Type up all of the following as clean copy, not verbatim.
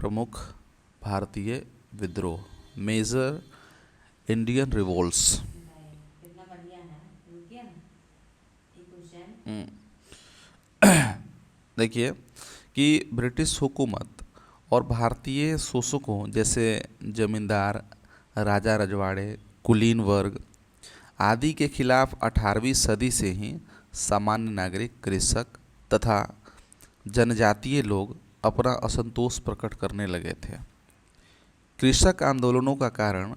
प्रमुख भारतीय विद्रोह, मेजर इंडियन रिवोल्ट्स। कितना बढ़िया है, रुकिए ना एक क्वेश्चन। देखिए कि ब्रिटिश हुकूमत और भारतीय शोषकों जैसे जमींदार, राजा रजवाड़े, कुलीन वर्ग आदि के खिलाफ 18वीं सदी से ही सामान्य नागरिक, कृषक तथा जनजातीय लोग अपना असंतोष प्रकट करने लगे थे। कृषक आंदोलनों का कारण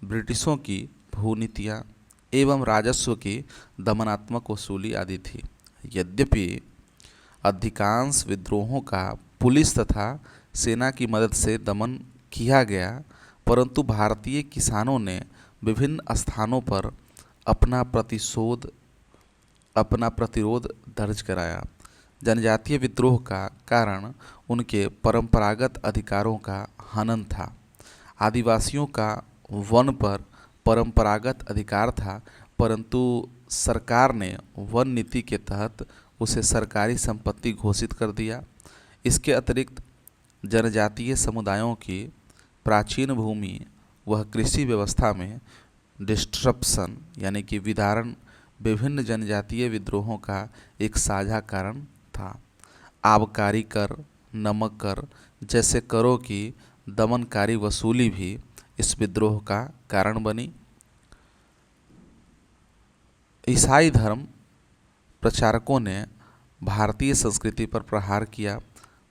ब्रिटिशों की भूनीतियाँ एवं राजस्व की दमनात्मक वसूली आदि थी। यद्यपि अधिकांश विद्रोहों का पुलिस तथा सेना की मदद से दमन किया गया, परंतु भारतीय किसानों ने विभिन्न स्थानों पर अपना प्रतिरोध दर्ज कराया। जनजातीय विद्रोह का कारण उनके परंपरागत अधिकारों का हनन था। आदिवासियों का वन पर परंपरागत अधिकार था, परंतु सरकार ने वन नीति के तहत उसे सरकारी संपत्ति घोषित कर दिया। इसके अतिरिक्त जनजातीय समुदायों की प्राचीन भूमि वह कृषि व्यवस्था में डिस्ट्रप्शन यानी कि विदारण विभिन्न जनजातीय विद्रोहों का एक साझा कारण था। आबकारी कर, नमक कर जैसे करों की दमनकारी वसूली भी इस विद्रोह का कारण बनी। ईसाई धर्म प्रचारकों ने भारतीय संस्कृति पर प्रहार किया।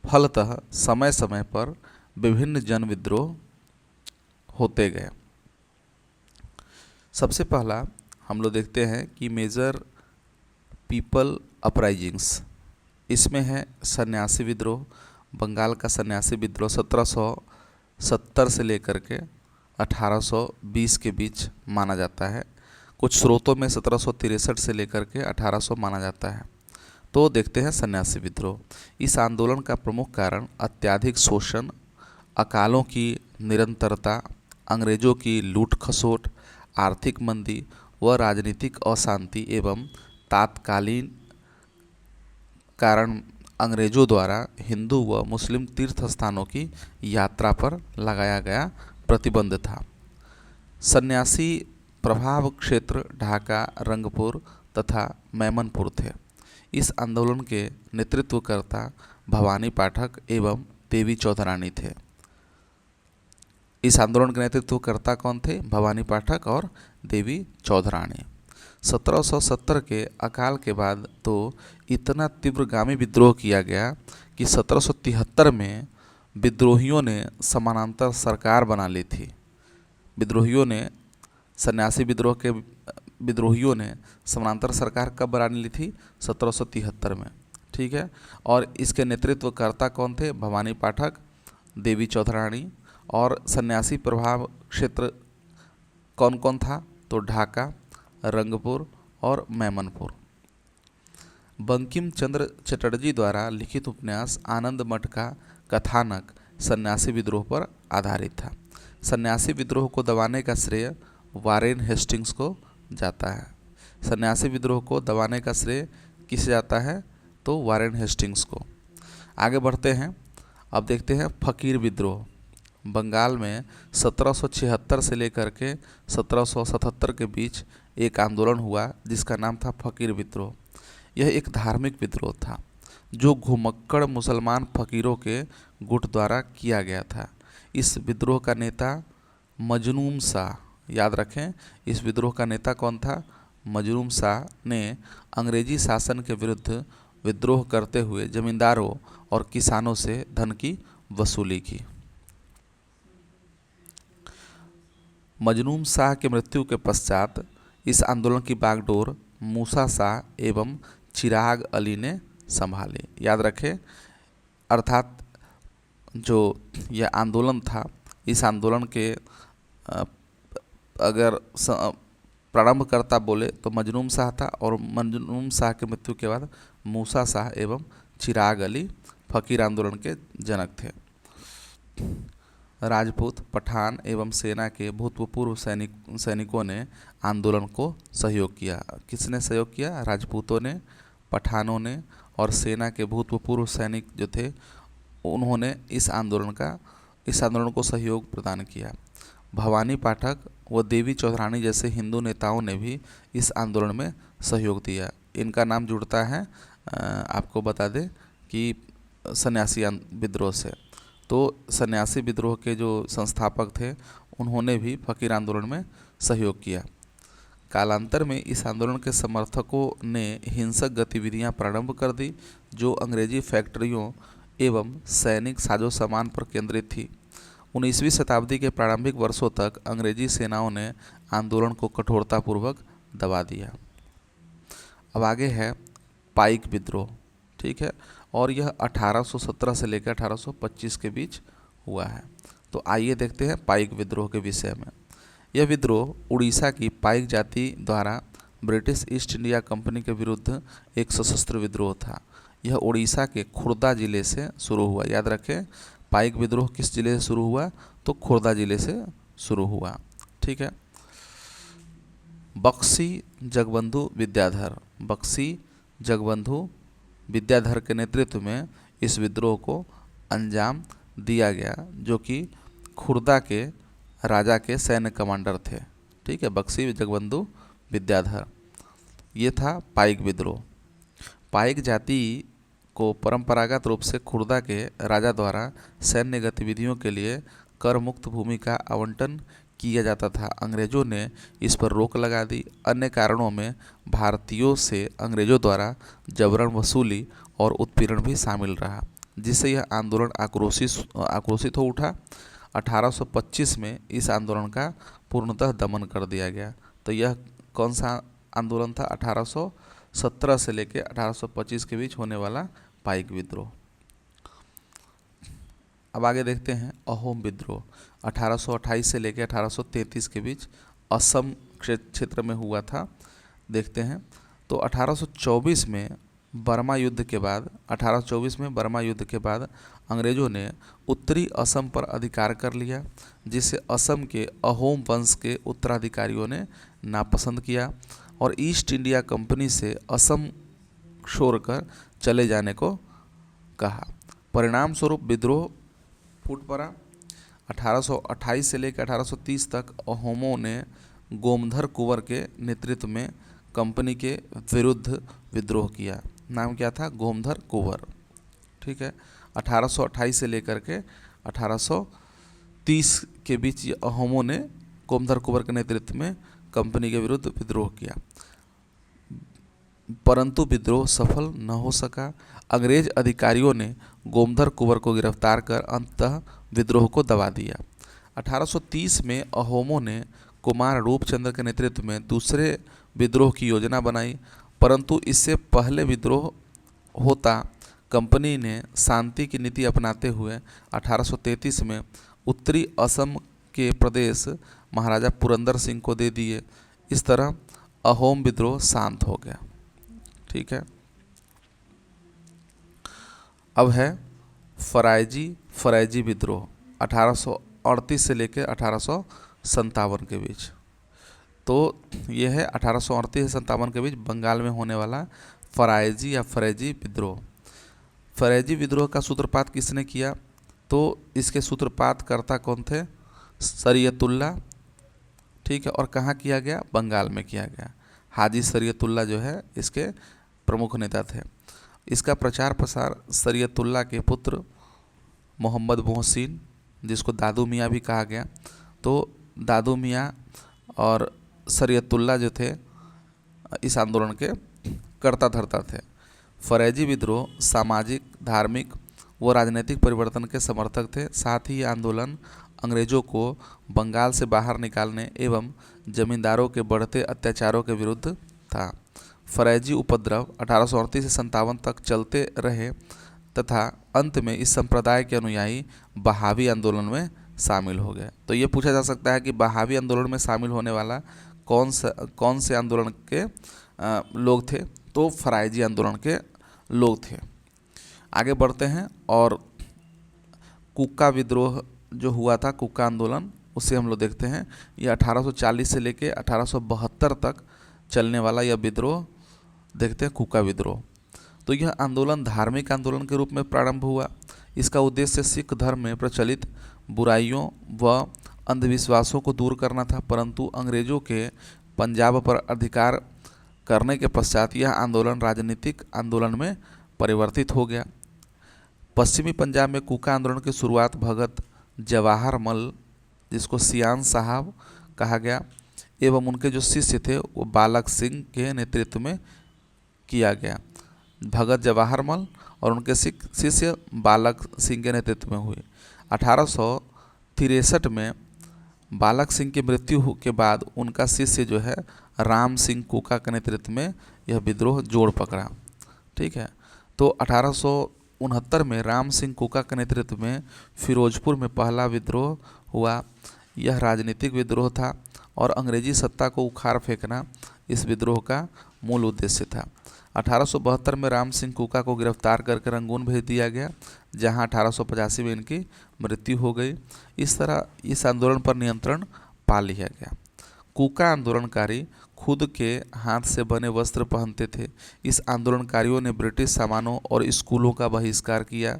फलतः समय समय पर विभिन्न जन विद्रोह होते गए। सबसे पहला हम लोग देखते हैं कि मेजर पीपल अपराइजिंग्स, इसमें है सन्यासी विद्रोह। बंगाल का सन्यासी विद्रोह 1770 से लेकर के 1820 के बीच माना जाता है। कुछ स्रोतों में 1763 से लेकर के 1800 माना जाता है। तो देखते हैं सन्यासी विद्रोह। इस आंदोलन का प्रमुख कारण अत्यधिक शोषण, अकालों की निरंतरता, अंग्रेजों की लूट खसोट, आर्थिक मंदी व राजनीतिक अशांति एवं तात्कालीन कारण अंग्रेजों द्वारा हिंदू व मुस्लिम तीर्थ स्थानों की यात्रा पर लगाया गया प्रतिबंध था। सन्यासी प्रभाव क्षेत्र ढाका, रंगपुर तथा मैमनपुर थे। इस आंदोलन के नेतृत्वकर्ता भवानी पाठक एवं देवी चौधरानी थे। इस आंदोलन के नेतृत्वकर्ता कौन थे? भवानी पाठक और देवी चौधरानी। 1770 के अकाल के बाद तो इतना तीव्रगामी विद्रोह किया गया कि 1773 में विद्रोहियों ने समानांतर सरकार बना ली थी। सन्यासी विद्रोहियों ने समानांतर सरकार कब बना ली थी? 1773 में। ठीक है। और इसके नेतृत्वकर्ता कौन थे? भवानी पाठक, देवी चौधरानी। और सन्यासी प्रभाव क्षेत्र कौन कौन था? तो ढाका, रंगपुर और मैमनपुर। बंकिम चंद्र चटर्जी द्वारा लिखित उपन्यास आनंद मठ का कथानक सन्यासी विद्रोह पर आधारित था। सन्यासी विद्रोह को दबाने का श्रेय वारेन हेस्टिंग्स को जाता है। सन्यासी विद्रोह को दबाने का श्रेय किसे जाता है? तो वारेन हेस्टिंग्स को। आगे बढ़ते हैं। अब देखते हैं फकीर विद्रोह। बंगाल में 1776 से लेकर के 1777 के बीच एक आंदोलन हुआ जिसका नाम था फकीर विद्रोह। यह एक धार्मिक विद्रोह था जो घुमक्कड़ मुसलमान फकीरों के गुट द्वारा किया गया था। इस विद्रोह का नेता मजनूम शाह, याद रखें, इस विद्रोह का नेता कौन था? मजनूम शाह ने अंग्रेजी शासन के विरुद्ध विद्रोह करते हुए जमींदारों और किसानों से धन की वसूली की। मजनूम शाह की मृत्यु के पश्चात इस आंदोलन की बागडोर मूसा शाह एवं चिराग अली ने संभाली। याद रखें, अर्थात जो यह आंदोलन था, इस आंदोलन के अगर प्रारंभकर्ता बोले तो मजनूम शाह था, और मजनूम शाह की मृत्यु के बाद मूसा शाह एवं चिराग अली फकीर आंदोलन के जनक थे। राजपूत, पठान एवं सेना के भूतपूर्व सैनिकों ने आंदोलन को सहयोग किया। किसने सहयोग किया? राजपूतों ने, पठानों ने और सेना के भूतपूर्व सैनिक जो थे उन्होंने इस आंदोलन को सहयोग प्रदान किया। भवानी पाठक व देवी चौधरानी जैसे हिंदू नेताओं ने भी इस आंदोलन में सहयोग दिया। इनका नाम जुड़ता है आपको बता दें कि सन्यासी विद्रोह से। तो सन्यासी विद्रोह के जो संस्थापक थे उन्होंने भी फकीर आंदोलन में सहयोग किया। कालांतर में इस आंदोलन के समर्थकों ने हिंसक गतिविधियां प्रारंभ कर दी जो अंग्रेजी फैक्ट्रियों एवं सैनिक साजो सामान पर केंद्रित थी। 19वीं शताब्दी के प्रारंभिक वर्षों तक अंग्रेजी सेनाओं ने आंदोलन को कठोरतापूर्वक दबा दिया। अब आगे है पाइक विद्रोह, ठीक है, और यह 1817 से लेकर 1825 के बीच हुआ है। तो आइए देखते हैं पाइक विद्रोह के विषय में। यह विद्रोह उड़ीसा की पाइक जाति द्वारा ब्रिटिश ईस्ट इंडिया कंपनी के विरुद्ध एक सशस्त्र विद्रोह था। यह उड़ीसा के खुर्दा जिले से शुरू हुआ। याद रखें, पाइक विद्रोह किस जिले से शुरू हुआ? तो खुर्दा जिले से शुरू हुआ, ठीक है। बख्शी जगबंधु विद्याधर के नेतृत्व में इस विद्रोह को अंजाम दिया गया, जो कि खुर्दा के राजा के सैन्य कमांडर थे, ठीक है, बख्शी जगबंधु विद्याधर। ये था पाइक विद्रोह। पाइक जाति को परंपरागत रूप से खुर्दा के राजा द्वारा सैन्य गतिविधियों के लिए कर मुक्त भूमि का आवंटन किया जाता था। अंग्रेजों ने इस पर रोक लगा दी। अन्य कारणों में भारतीयों से अंग्रेजों द्वारा जबरन वसूली और उत्पीड़न भी शामिल रहा, जिससे यह आंदोलन आक्रोशित हो उठा। 1825 में इस आंदोलन का पूर्णतः दमन कर दिया गया। तो यह कौन सा आंदोलन था? 1817 से लेकर 1825 के बीच होने वाला पाइक विद्रोह। अब आगे देखते हैं अहोम विद्रोह। 1828 से लेकर 1833 के बीच असम क्षेत्र में हुआ था। देखते हैं, तो 1824 में बर्मा युद्ध के बाद अंग्रेज़ों ने उत्तरी असम पर अधिकार कर लिया, जिसे असम के अहोम वंश के उत्तराधिकारियों ने नापसंद किया और ईस्ट इंडिया कंपनी से असम छोड़कर चले जाने को कहा। परिणाम स्वरूप विद्रोह फूट पड़ा। 1828 से लेकर 1830 तक अहोमों ने गोमधर कुंवर के नेतृत्व में कंपनी के विरुद्ध विद्रोह किया। नाम क्या था? गोमधर कुंवर, ठीक है। 1828 से लेकर के 1830 के बीच ये अहोमों ने गोमधर कुंवर के नेतृत्व में कंपनी के विरुद्ध विद्रोह किया, परंतु विद्रोह सफल न हो सका। अंग्रेज अधिकारियों ने गोमधर कुंवर को गिरफ्तार कर अंततः विद्रोह को दबा दिया। 1830 में अहोमों ने कुमार रूपचंद्र के नेतृत्व में दूसरे विद्रोह की योजना बनाई, परंतु इससे पहले विद्रोह होता कंपनी ने शांति की नीति अपनाते हुए 1833 में उत्तरी असम के प्रदेश महाराजा पुरंदर सिंह को दे दिए। इस तरह अहोम विद्रोह शांत हो गया, ठीक है। अब है फरैजी विद्रोह 1838 से लेकर 1857 के बीच। तो ये है 1838 से 57 के बीच बंगाल में होने वाला फरैजी विद्रोह। फरैजी विद्रोह का सूत्रपात किसने किया? तो इसके सूत्रपातकर्ता कौन थे? शरीयतुल्ला, ठीक है। और कहाँ किया गया? बंगाल में किया गया। हाजी शरीयतुल्ला जो है इसके प्रमुख नेता थे। इसका प्रचार प्रसार शरीयतुल्ला के पुत्र मोहम्मद मोहसिन, जिसको दादू मियाँ भी कहा गया, तो दादू मियाँ और शरीयतुल्ला जो थे इस आंदोलन के कर्ता धर्ता थे। फरैजी विद्रोह सामाजिक, धार्मिक व राजनीतिक परिवर्तन के समर्थक थे। साथ ही ये आंदोलन अंग्रेजों को बंगाल से बाहर निकालने एवं जमींदारों के बढ़ते अत्याचारों के विरुद्ध था। फरैजी उपद्रव 1838 से 57 तक चलते रहे तथा अंत में इस संप्रदाय के अनुयायी बहावी आंदोलन में शामिल हो गए। तो ये पूछा जा सकता है कि बहावी आंदोलन में शामिल होने वाला कौन से आंदोलन के लोग थे? तो फरैजी आंदोलन के लोग थे। आगे बढ़ते हैं और कुक्का विद्रोह जो हुआ था, कुक्का आंदोलन, उसे हम लोग देखते हैं। यह 1840 से लेकर 1872 तक चलने वाला यह विद्रोह देखते हैं, कुक्का विद्रोह। तो यह आंदोलन धार्मिक आंदोलन के रूप में प्रारंभ हुआ। इसका उद्देश्य सिख धर्म में प्रचलित बुराइयों व अंधविश्वासों को दूर करना था, परंतु अंग्रेजों के पंजाब पर अधिकार करने के पश्चात यह आंदोलन राजनीतिक आंदोलन में परिवर्तित हो गया। पश्चिमी पंजाब में कूका आंदोलन की शुरुआत भगत जवाहर मल, जिसको सियान साहब कहा गया, एवं उनके जो शिष्य थे वो बालक सिंह के नेतृत्व में किया गया। भगत जवाहर मल और उनके शिष्य बालक सिंह के नेतृत्व में हुए। 1863 में बालक सिंह की मृत्यु के बाद उनका शिष्य जो है राम सिंह कूका के नेतृत्व में यह विद्रोह जोड़ पकड़ा। ठीक है, तो 1869 में राम सिंह कूका के नेतृत्व में फिरोजपुर में पहला विद्रोह हुआ। यह राजनीतिक विद्रोह था और अंग्रेजी सत्ता को उखाड़ फेंकना इस विद्रोह का मूल उद्देश्य था। 1872 में राम सिंह कूका को गिरफ्तार करके रंगून भेज दिया गया, जहां 1885 में इनकी मृत्यु हो गई। इस तरह इस आंदोलन पर नियंत्रण पा लिया गया। कूका आंदोलनकारी खुद के हाथ से बने वस्त्र पहनते थे। इस आंदोलनकारियों ने ब्रिटिश सामानों और स्कूलों का बहिष्कार किया।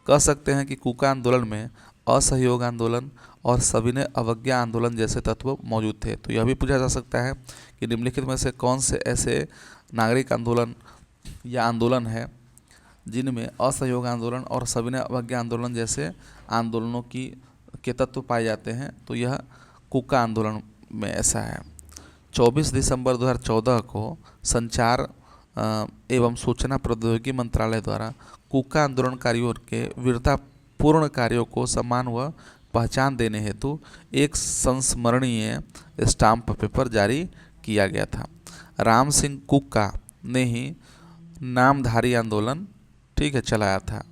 कह सकते हैं कि कूका आंदोलन में असहयोग आंदोलन और सविनय अवज्ञा आंदोलन जैसे तत्व मौजूद थे। तो यह भी पूछा जा सकता है कि निम्नलिखित में से कौन से ऐसे नागरिक आंदोलन या आंदोलन है जिनमें असहयोग आंदोलन और सविनय अवज्ञा आंदोलन जैसे आंदोलनों के तत्व पाए जाते हैं। तो यह कूका आंदोलन में ऐसा है। 24 दिसंबर 2014 को संचार एवं सूचना प्रौद्योगिकी मंत्रालय द्वारा कूका आंदोलनकारियों के वीरतापूर्ण कार्यों को सम्मान व पहचान देने हेतु एक संस्मरणीय स्टाम्प पेपर जारी किया गया था। राम सिंह कूका ने ही नामधारी आंदोलन चलाया था।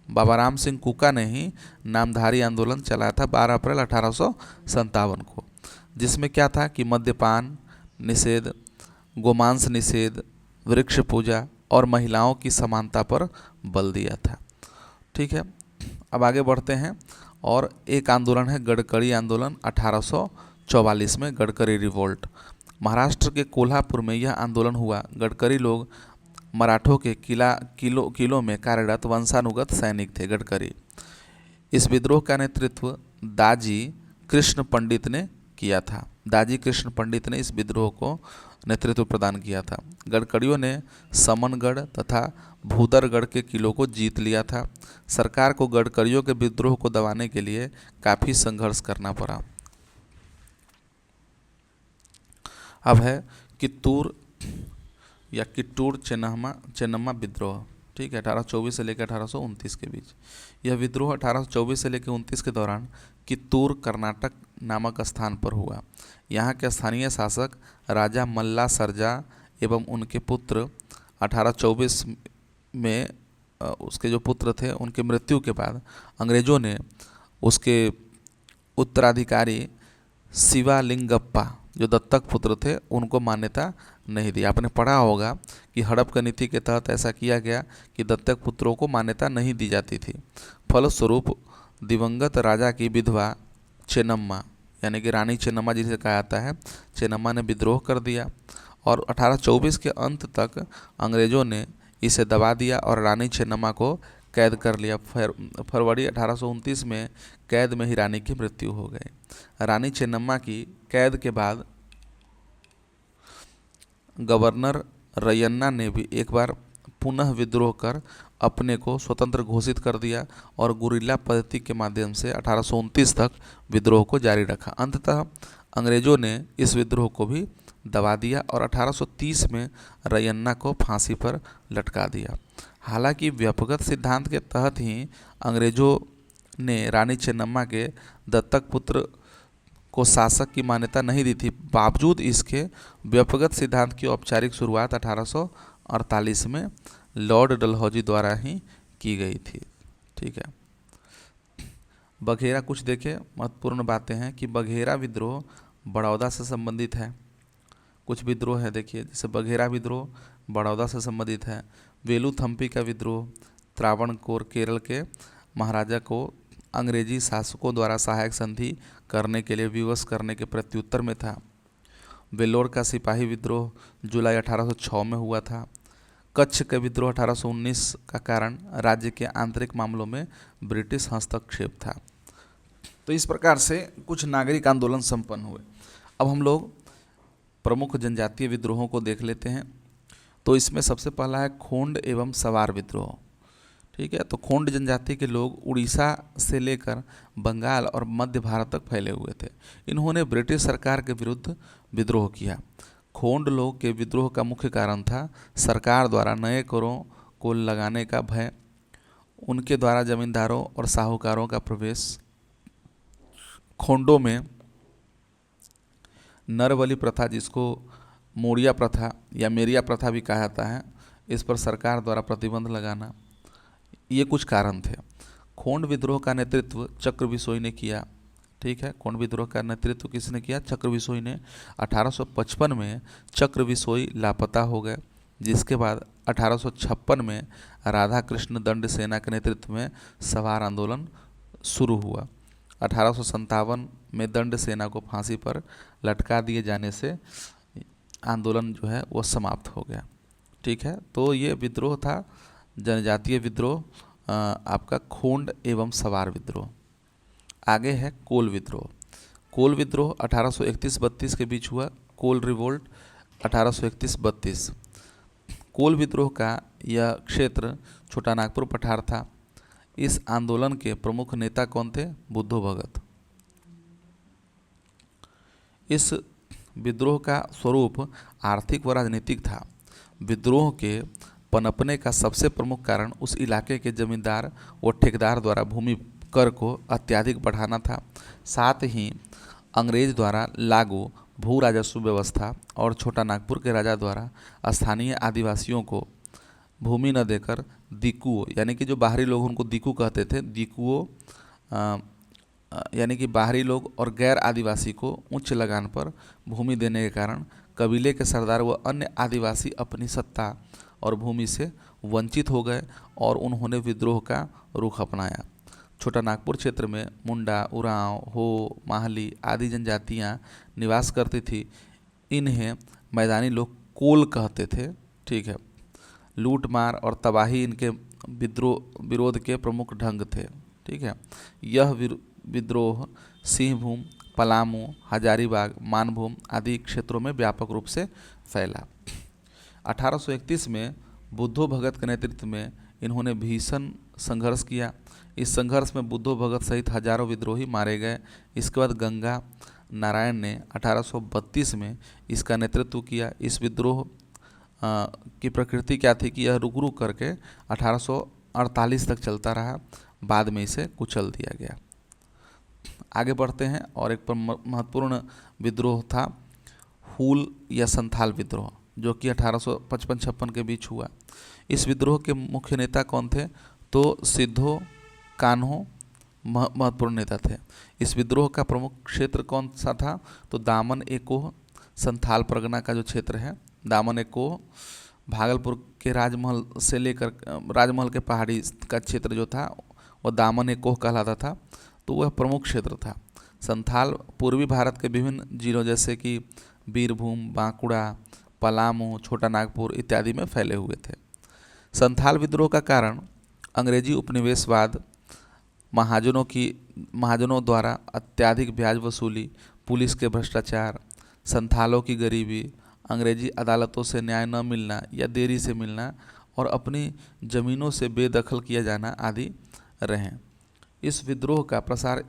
बाबा राम सिंह कूका ने ही नामधारी आंदोलन चलाया था 12 अप्रैल 1857 को, जिसमें क्या था कि मद्यपान निषेध, गोमांस निषेध, वृक्ष पूजा और महिलाओं की समानता पर बल दिया था। ठीक है, अब आगे बढ़ते हैं। और एक आंदोलन है गडकरी आंदोलन 1844 में, गडकरी रिवोल्ट। महाराष्ट्र के कोल्हापुर में यह आंदोलन हुआ। गडकरी लोग मराठों के किलों में कार्यरत वंशानुगत सैनिक थे। गडकरी इस विद्रोह का नेतृत्व दाजी कृष्ण पंडित ने किया था। दाजी कृष्ण पंडित ने इस विद्रोह को नेतृत्व प्रदान किया था। गडकरियों ने समनगढ़ तथा भूदरगढ़ के किलों को जीत लिया था। सरकार को गडकरियों के विद्रोह को दबाने के लिए काफ़ी संघर्ष करना पड़ा। अब है कित्तूर या किट्टूर चेन्नम्मा विद्रोह। ठीक है, 1824 से लेकर 1829 के बीच। यह विद्रोह 1824 से लेकर 29 के दौरान कित्तूर कर्नाटक नामक स्थान पर हुआ। यहाँ के स्थानीय शासक राजा मल्ला सरजा एवं उनके पुत्र 1824 में उसके जो पुत्र थे उनकी मृत्यु के बाद अंग्रेज़ों ने उसके उत्तराधिकारी शिवालिंगप्पा जो दत्तक पुत्र थे उनको मान्यता नहीं दी। आपने पढ़ा होगा कि हड़प नीति के तहत ऐसा किया गया कि दत्तक पुत्रों को मान्यता नहीं दी जाती थी। फलस्वरूप दिवंगत राजा की विधवा चेन्नम्मा यानी कि रानी चेन्नम्मा जिसे कहा जाता है, चेन्नम्मा ने विद्रोह कर दिया और 1824 के अंत तक अंग्रेज़ों ने इसे दबा दिया और रानी चेन्नम्मा को कैद कर लिया। फरवरी 1829 में कैद में ही रानी की मृत्यु हो गई। रानी चेन्नम्मा की कैद के बाद गवर्नर रयन्ना ने भी एक बार पुनः विद्रोह कर अपने को स्वतंत्र घोषित कर दिया और गुरिल्ला पद्धति के माध्यम से 1829 तक विद्रोह को जारी रखा। अंततः अंग्रेज़ों ने इस विद्रोह को भी दबा दिया और 1830 में रयन्ना को फांसी पर लटका दिया। हालांकि व्यक्तिगत सिद्धांत के तहत ही अंग्रेज़ों ने रानी चेन्नम्मा के दत्तक पुत्र को शासक की मान्यता नहीं दी थी, बावजूद इसके व्यक्तिगत सिद्धांत की औपचारिक शुरुआत 1848 में लॉर्ड डलहौजी द्वारा ही की गई थी। ठीक है, बघेरा कुछ देखें महत्वपूर्ण बातें हैं कि बघेरा विद्रोह बड़ौदा से संबंधित है। कुछ विद्रोह है देखिए, जैसे बघेरा विद्रोह बड़ौदा से संबंधित है। वेलुथम्पी का विद्रोह त्रावणकोर केरल के महाराजा को अंग्रेजी शासकों द्वारा सहायक संधि करने के लिए विवश करने के प्रत्युत्तर में था। वेल्लोर का सिपाही विद्रोह जुलाई 1806 में हुआ था। कच्छ के विद्रोह 1819 का कारण राज्य के आंतरिक मामलों में ब्रिटिश हस्तक्षेप था। तो इस प्रकार से कुछ नागरिक आंदोलन संपन्न हुए। अब हम लोग प्रमुख जनजातीय विद्रोहों को देख लेते हैं। तो इसमें सबसे पहला है खोंड एवं सवार विद्रोह। ठीक है, तो खोंड जनजाति के लोग उड़ीसा से लेकर बंगाल और मध्य भारत तक फैले हुए थे। इन्होंने ब्रिटिश सरकार के विरुद्ध विद्रोह किया। खोंड लोग के विद्रोह का मुख्य कारण था सरकार द्वारा नए करों को लगाने का भय, उनके द्वारा जमींदारों और साहूकारों का प्रवेश, खोंडों में नरबली प्रथा, जिसको मोड़िया प्रथा या मेरिया प्रथा भी कहा जाता है, इस पर सरकार द्वारा प्रतिबंध लगाना, ये कुछ कारण थे। खोंड विद्रोह का नेतृत्व चक्रविसोई ने किया। ठीक है, खोंड विद्रोह का नेतृत्व किसने किया? चक्रविसोई ने। 1855 में चक्रविसोई लापता हो गए, जिसके बाद 1856 में राधा कृष्ण दंड सेना के नेतृत्व में सवार आंदोलन शुरू हुआ। 1857 में दंड सेना को फांसी पर लटका दिए जाने से आंदोलन जो है वो समाप्त हो गया। ठीक है, तो ये विद्रोह था जनजातीय विद्रोह, आपका खोंड एवं सवार विद्रोह। आगे है कोल विद्रोह। कोल विद्रोह 1831-32 के बीच हुआ। कोल रिवोल्ट 1831-32। कोल विद्रोह का यह क्षेत्र छोटा नागपुर पठार था। इस आंदोलन के प्रमुख नेता कौन थे? बुद्धो भगत। इस विद्रोह का स्वरूप आर्थिक व राजनीतिक था। विद्रोह के पनपने का सबसे प्रमुख कारण उस इलाके के जमींदार व ठेकेदार द्वारा भूमि कर को अत्यधिक बढ़ाना था। साथ ही अंग्रेज द्वारा लागू भू राजस्व व्यवस्था और छोटा नागपुर के राजा द्वारा स्थानीय आदिवासियों को भूमि न देकर दिकुओं, यानी कि जो बाहरी लोग उनको दिकू कहते थे, दिकुओं यानी कि बाहरी लोग और गैर आदिवासी को उच्च लगान पर भूमि देने के कारण कबीले के सरदार व अन्य आदिवासी अपनी सत्ता और भूमि से वंचित हो गए और उन्होंने विद्रोह का रुख अपनाया। छोटा नागपुर क्षेत्र में मुंडा, उरांव, हो, माहली आदि जनजातियां निवास करती थी। इन्हें मैदानी लोग कोल कहते थे। ठीक है, लूट मार और तबाही इनके विरोध के प्रमुख ढंग थे। ठीक है, यह विद्रोह सिंहभूम, पलामू, हजारीबाग, मानभूम आदि क्षेत्रों में व्यापक रूप से फैला। 1831 में बुद्धो भगत के नेतृत्व में इन्होंने भीषण संघर्ष किया। इस संघर्ष में बुद्धो भगत सहित हजारों विद्रोही मारे गए। इसके बाद गंगा नारायण ने 1832 में इसका नेतृत्व किया। इस विद्रोह की प्रकृति क्या थी कि यह रुक रुक करके 1848 तक चलता रहा, बाद में इसे कुचल दिया गया। आगे बढ़ते हैं और एक महत्वपूर्ण विद्रोह था हूल या संथाल विद्रोह, जो कि 1855-56 के बीच हुआ। इस विद्रोह के मुख्य नेता कौन थे? तो सिद्धो कान्हो महत्वपूर्ण नेता थे। इस विद्रोह का प्रमुख क्षेत्र कौन सा था? तो दामन एकोह संथाल परगना का जो क्षेत्र है, दामन एकोह भागलपुर के राजमहल से लेकर राजमहल के पहाड़ी का क्षेत्र जो था वह दामन एकोह कहलाता था। तो वह प्रमुख क्षेत्र था। संथाल पूर्वी भारत के विभिन्न जिलों जैसे कि बीरभूम, बांकुड़ा, पलामू, छोटा नागपुर इत्यादि में फैले हुए थे। संथाल विद्रोह का कारण अंग्रेजी उपनिवेशवाद, महाजनों द्वारा अत्यधिक ब्याज वसूली, पुलिस के भ्रष्टाचार, संथालों की गरीबी, अंग्रेजी अदालतों से न्याय न मिलना या देरी से मिलना और अपनी ज़मीनों से बेदखल किया जाना आदि रहे। इस विद्रोह का प्रसार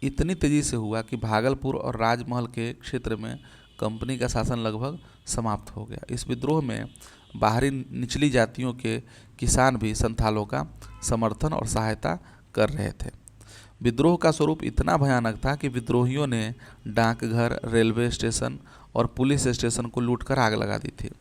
इतनी तेज़ी से हुआ कि भागलपुर और राजमहल के क्षेत्र में कंपनी का शासन लगभग समाप्त हो गया। इस विद्रोह में बाहरी निचली जातियों के किसान भी संथालों का समर्थन और सहायता कर रहे थे। विद्रोह का स्वरूप इतना भयानक था कि विद्रोहियों ने डाकघर, रेलवे स्टेशन और पुलिस स्टेशन को लूटकर आग लगा दी थी।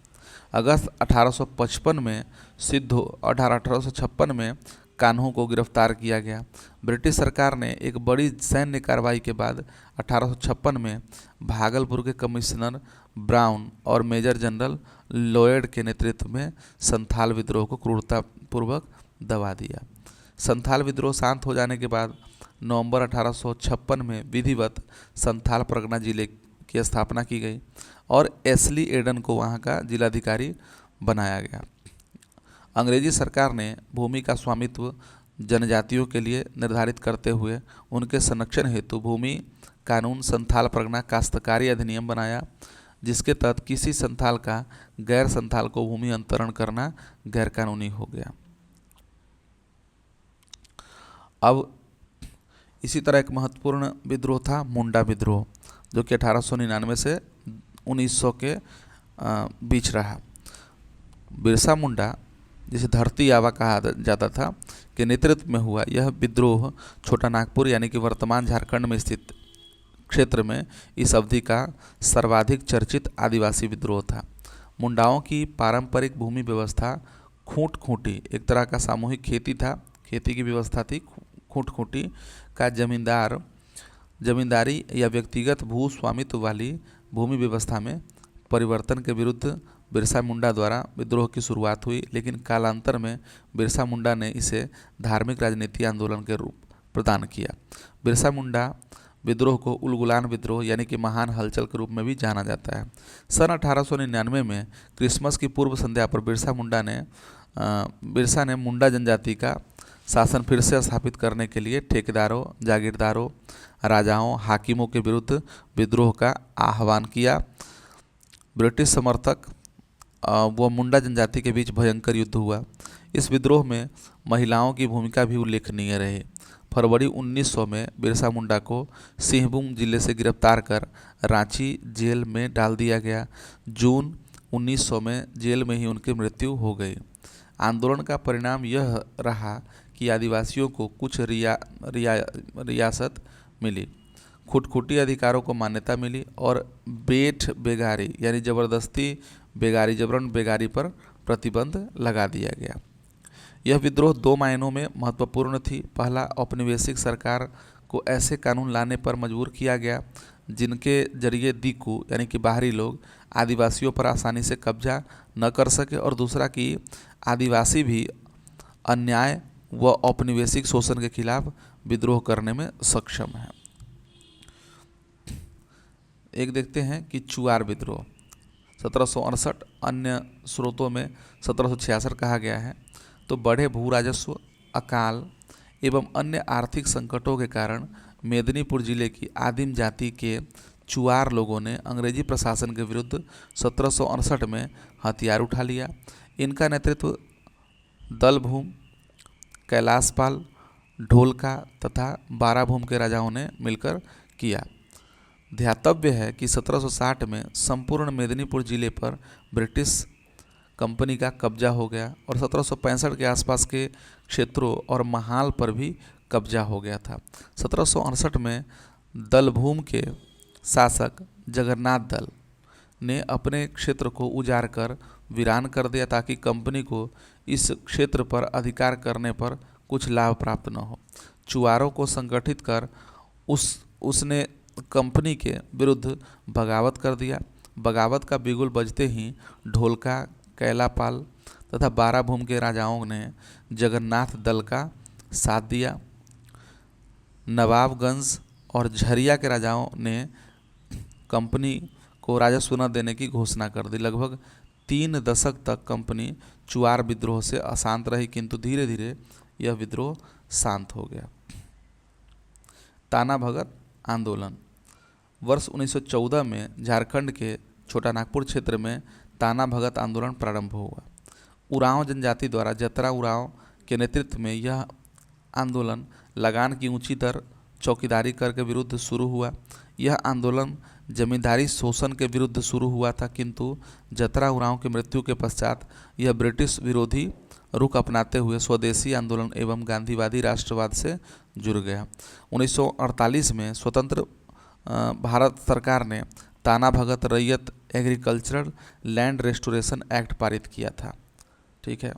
अगस्त 1855 में सिद्धो और 1856 में कान्हो को गिरफ्तार किया गया। ब्रिटिश सरकार ने एक बड़ी सैन्य कार्रवाई के बाद 1856 में भागलपुर के कमिश्नर ब्राउन और मेजर जनरल लॉयड के नेतृत्व में संथाल विद्रोह को क्रूरतापूर्वक दबा दिया। संथाल विद्रोह शांत हो जाने के बाद नवंबर 1856 में विधिवत संथाल परगना जिले की स्थापना की गई और एस्ली एडन को वहाँ का जिलाधिकारी बनाया गया। अंग्रेजी सरकार ने भूमि का स्वामित्व जनजातियों के लिए निर्धारित करते हुए उनके संरक्षण हेतु भूमि कानून संथाल परगना काश्तकारी अधिनियम बनाया, जिसके तहत किसी संथाल का गैर संथाल को भूमि अंतरण करना गैरकानूनी हो गया। अब इसी तरह एक महत्वपूर्ण विद्रोह था मुंडा विद्रोह, जो कि 1899 से 1900 के बीच रहा। बिरसा मुंडा, जिसे धरती आबा कहा जाता था, के नेतृत्व में हुआ यह विद्रोह छोटा नागपुर यानी कि वर्तमान झारखंड में स्थित क्षेत्र में इस अवधि का सर्वाधिक चर्चित आदिवासी विद्रोह था। मुंडाओं की पारंपरिक भूमि व्यवस्था खूंट खूंटी, एक तरह का सामूहिक खेती था, खेती की व्यवस्था थी। खूंट खूंटी का जमींदारी या व्यक्तिगत भू स्वामित्व वाली भूमि व्यवस्था में परिवर्तन के विरुद्ध बिरसा मुंडा द्वारा विद्रोह की शुरुआत हुई, लेकिन कालांतर में बिरसा मुंडा ने इसे धार्मिक राजनीति आंदोलन के रूप प्रदान किया। बिरसा मुंडा विद्रोह को उलगुलान विद्रोह यानी कि महान हलचल के रूप में भी जाना जाता है। सन 1899 में क्रिसमस की पूर्व संध्या पर बिरसा ने मुंडा जनजाति का शासन फिर से स्थापित करने के लिए ठेकेदारों, जागीरदारों, राजाओं, हाकिमों के विरुद्ध विद्रोह का आह्वान किया। ब्रिटिश समर्थक व मुंडा जनजाति के बीच भयंकर युद्ध हुआ। इस विद्रोह में महिलाओं की भूमिका भी उल्लेखनीय रही। फरवरी 1900 में बिरसा मुंडा को सिंहभूम जिले से गिरफ्तार कर रांची जेल में डाल दिया गया। जून 1900 में जेल में ही उनकी मृत्यु हो गई। आंदोलन का परिणाम यह रहा कि आदिवासियों को कुछ रियासत मिली, खुटखुटी अधिकारों को मान्यता मिली और बेठ बेगारी यानी जबरन बेगारी पर प्रतिबंध लगा दिया गया। यह विद्रोह दो मायनों में महत्वपूर्ण थी। पहला, औपनिवेशिक सरकार को ऐसे कानून लाने पर मजबूर किया गया जिनके जरिए दिकू यानी कि बाहरी लोग आदिवासियों पर आसानी से कब्जा न कर सके, और दूसरा कि आदिवासी भी अन्याय व औपनिवेशिक शोषण के खिलाफ विद्रोह करने में सक्षम है। एक देखते हैं कि चुआर विद्रोह 1768, अन्य स्रोतों में 1766 कहा गया है। तो बढ़े भू राजस्व, अकाल एवं अन्य आर्थिक संकटों के कारण मेदिनीपुर जिले की आदिम जाति के चुआर लोगों ने अंग्रेजी प्रशासन के विरुद्ध 1768 में हथियार उठा लिया। इनका नेतृत्व दलभूम, कैलाशपाल, ढोलका तथा बाराभूम के राजाओं ने मिलकर किया। ध्यातव्य है कि 1760 में संपूर्ण मेदिनीपुर जिले पर ब्रिटिश कंपनी का कब्जा हो गया और 1765 के आसपास के क्षेत्रों और महाल पर भी कब्जा हो गया था। 1768 में दलभूम के शासक जगन्नाथ दल ने अपने क्षेत्र को उजाड़ कर वीरान कर दिया ताकि कंपनी को इस क्षेत्र पर अधिकार करने पर कुछ लाभ प्राप्त न हो। चुआरों को संगठित कर उसने कंपनी के विरुद्ध बगावत कर दिया। बगावत का बिगुल बजते ही ढोलका, कैलापाल तथा बाराभूम के राजाओं ने जगन्नाथ दल का साथ दिया। नवाबगंज और झरिया के राजाओं ने कंपनी को राजस्व न देने की घोषणा कर दी। लगभग 3 दशक तक कंपनी चुआर विद्रोह से अशांत रही, किंतु धीरे धीरे यह विद्रोह शांत हो गया। ताना भगत आंदोलन वर्ष 1914 में झारखंड के छोटा नागपुर क्षेत्र में ताना भगत आंदोलन प्रारंभ हुआ। उरांव जनजाति द्वारा जतरा उरांव के नेतृत्व में यह आंदोलन लगान की ऊंची दर चौकीदारी कर के विरुद्ध शुरू हुआ। यह आंदोलन जमींदारी शोषण के विरुद्ध शुरू हुआ था, किंतु जतरा उरांव की मृत्यु के पश्चात यह ब्रिटिश विरोधी रुख अपनाते हुए स्वदेशी आंदोलन एवं गांधीवादी राष्ट्रवाद से जुड़ गया। 1948 में स्वतंत्र भारत सरकार ने ताना भगत रैयत एग्रीकल्चरल लैंड रेस्टोरेशन एक्ट पारित किया था। ठीक है।